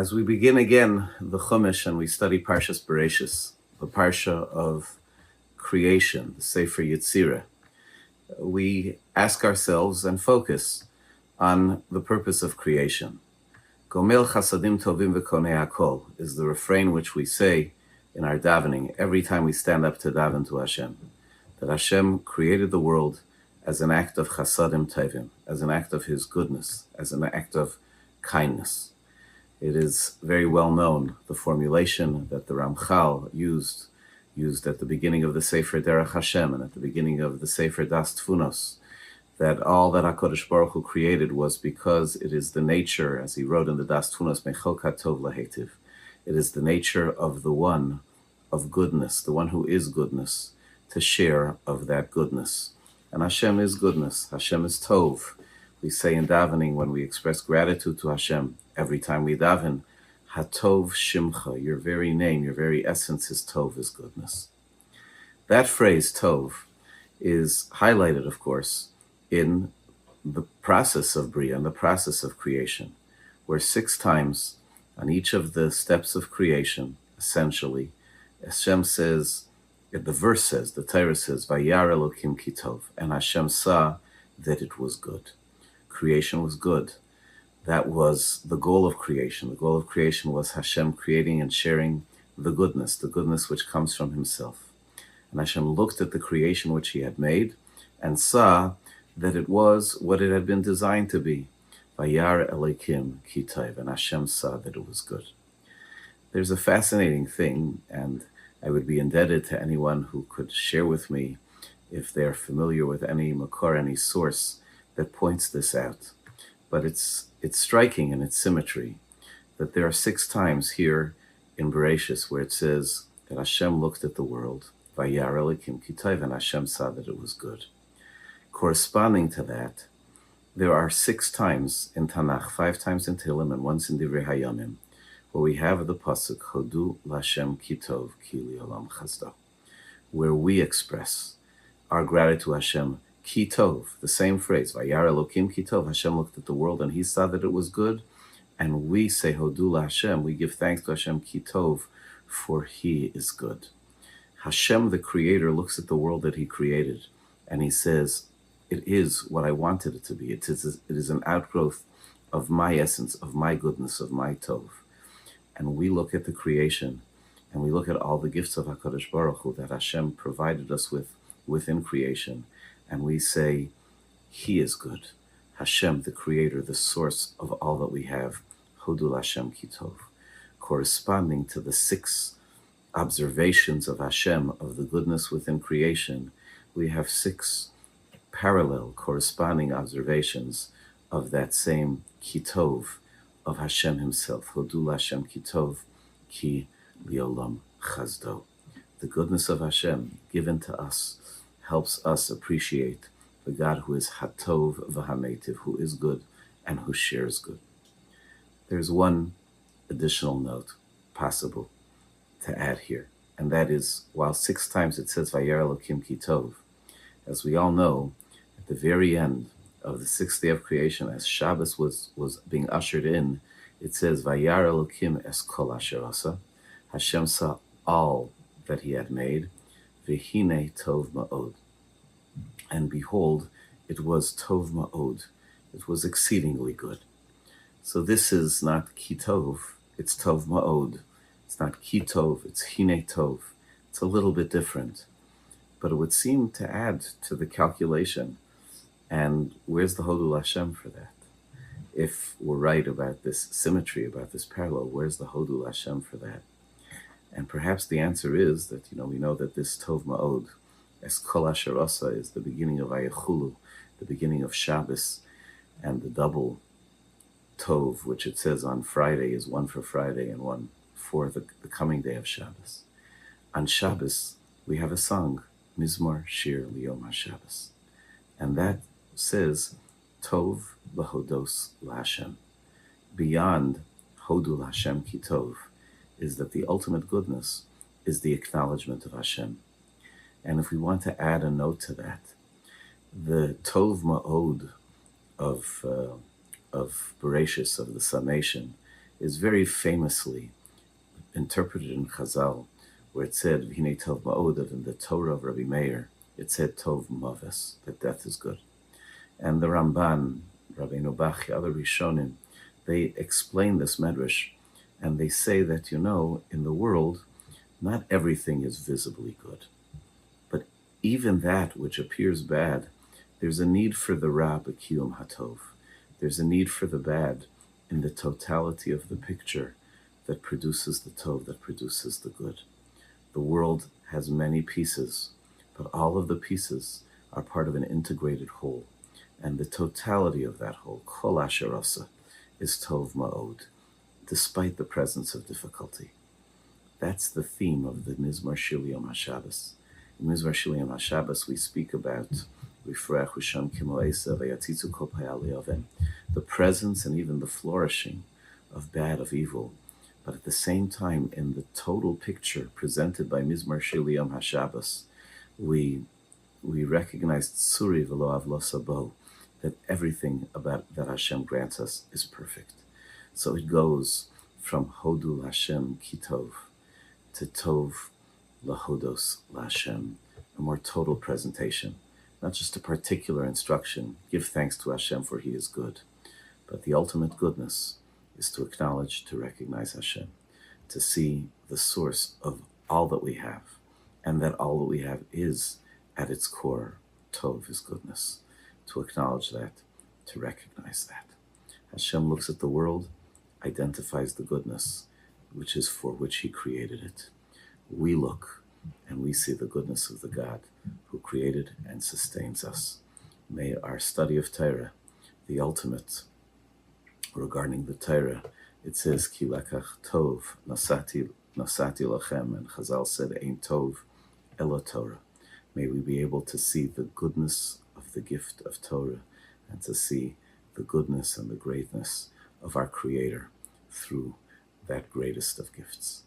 As we begin again the Chumash and we study Parshas Bereishis, the Parsha of creation, the Sefer Yetzirah, we ask ourselves and focus on the purpose of creation. Gomel chasadim tovim v'konei hakol is the refrain which we say in our davening every time we stand up to daven to Hashem, that Hashem created the world as an act of chasadim tovim, as an act of His goodness, as an act of kindness. It is very well known, the formulation that the Ramchal used at the beginning of the Sefer Derech Hashem and at the beginning of the Sefer Das Tfunos, that all that HaKadosh Baruch Hu created was because it is the nature, as he wrote in the Das Tfunos, Mechol Katov Lahetiv. It is the nature of the one of goodness, the one who is goodness, to share of that goodness. And Hashem is goodness. Hashem is Tov. We say in davening, when we express gratitude to Hashem, every time we daven, Hatov Shimcha, your very name, your very essence is Tov, is goodness. That phrase, Tov, is highlighted, of course, in the process of Bria, in the process of creation, where 6 times on each of the steps of creation, essentially, Hashem says, the verse says, the Torah says, Vayar Elokim ki tov, and Hashem saw that it was good. Creation was good. That was the goal of creation. The goal of creation was Hashem creating and sharing the goodness which comes from Himself. And Hashem looked at the creation which He had made and saw that it was what it had been designed to be. Vayar Elokim ki tov, and Hashem saw that it was good. There's a fascinating thing, and I would be indebted to anyone who could share with me if they're familiar with any makor, any source that points this out. But it's striking in its symmetry that there are 6 times here in Bereishis where it says that Hashem looked at the world, Vayar Elokim ki tov, and Hashem saw that it was good. Corresponding to that, there are 6 times in Tanakh, 5 times in Tehillim and once in Divrei Hayamim, where we have the pasuk Hodu L'Hashem ki tov ki li'olam chasdo, where we express our gratitude to Hashem. Ki tov, the same phrase, Vayar Elokim ki tov, Hashem looked at the world and He saw that it was good, and we say Hodu L'Hashem, we give thanks to Hashem ki tov, for He is good. Hashem, the Creator, looks at the world that He created, and He says, it is what I wanted it to be. It is an outgrowth of my essence, of my goodness, of my tov. And we look at the creation, and we look at all the gifts of HaKadosh Baruch Hu that Hashem provided us with within creation, and we say, He is good. Hashem, the Creator, the source of all that we have, Hodu L'Hashem ki tov. Corresponding to the 6 observations of Hashem, of the goodness within creation, we have 6 parallel corresponding observations of that same ki tov, of Hashem Himself. Hodu L'Hashem ki tov, ki li'olam chasdo. The goodness of Hashem given to us helps us appreciate the God who is Hatov v'Hametiv, who is good and who shares good. There's one additional note possible to add here, and that is, while 6 times it says Vayar Elokim ki tov, as we all know, at the very end of the 6th day of creation, as Shabbos was being ushered in, it says Vayar Elokim es kol asher asa, Hashem saw all that He had made, V'hinei tov ma'od, and behold, it was tov ma'od, it was exceedingly good. So this is not ki tov, it's tov ma'od. It's not ki tov, it's hinei tov. It's a little bit different, but it would seem to add to the calculation. And where's the Hodu L'Hashem for that? If we're right about this symmetry, about this parallel, where's the Hodu L'Hashem for that? And perhaps the answer is that, we know that this Tov Ma'od, Es Kol Asher Asa, is the beginning of Ayachulu, the beginning of Shabbos, and the double Tov, which it says on Friday, is one for Friday and one for the coming day of Shabbos. On Shabbos, we have a song, Mizmor Shir Liyom HaShabbos, and that says, Tov L'Hodos L'Hashem. Beyond Hodu L'Hashem Ki Tov is that the ultimate goodness is the acknowledgement of Hashem. And if we want to add a note to that, the Tov Ma'od of Bereishis, of the summation, is very famously interpreted in Chazal, where it said, V'hinei tov ma'od, that in the Torah of Rabbi Meir, it said tov maves, that death is good. And the Ramban, Rabbi Nobach, other Rishonim, they explain this medrash, and they say that, in the world, not everything is visibly good. But even that which appears bad, there's a need for the ra b'kiyum hatov. There's a need for the bad in the totality of the picture that produces the tov, that produces the good. The world has many pieces, but all of the pieces are part of an integrated whole. And the totality of that whole, kol asher asa, is tov ma'od, despite the presence of difficulty. That's the theme of the Mizmar Shel Yom HaShabbos. In Mizmar Shel Yom HaShabbos, we speak about the presence and even the flourishing of bad, of evil. But at the same time, in the total picture presented by Mizmar Shel Yom HaShabbos, we recognize Tzuri v'lo avlo sabo, that everything about that Hashem grants us is perfect. So it goes from Hodu Hashem Kitov to Tov Lahodos Lashem, a more total presentation, not just a particular instruction, give thanks to Hashem for He is good, but the ultimate goodness is to acknowledge, to recognize Hashem, to see the source of all that we have, and that all that we have is, at its core, Tov is goodness, to acknowledge that, to recognize that. Hashem looks at the world, identifies the goodness, which is for which He created it. We look and we see the goodness of the God who created and sustains us. May our study of Torah, the ultimate regarding the Torah, it says, Ki lakach tov nasati lachem, and Chazal said, Ein tov elo Torah. May we be able to see the goodness of the gift of Torah and to see the goodness and the greatness of our Creator through that greatest of gifts.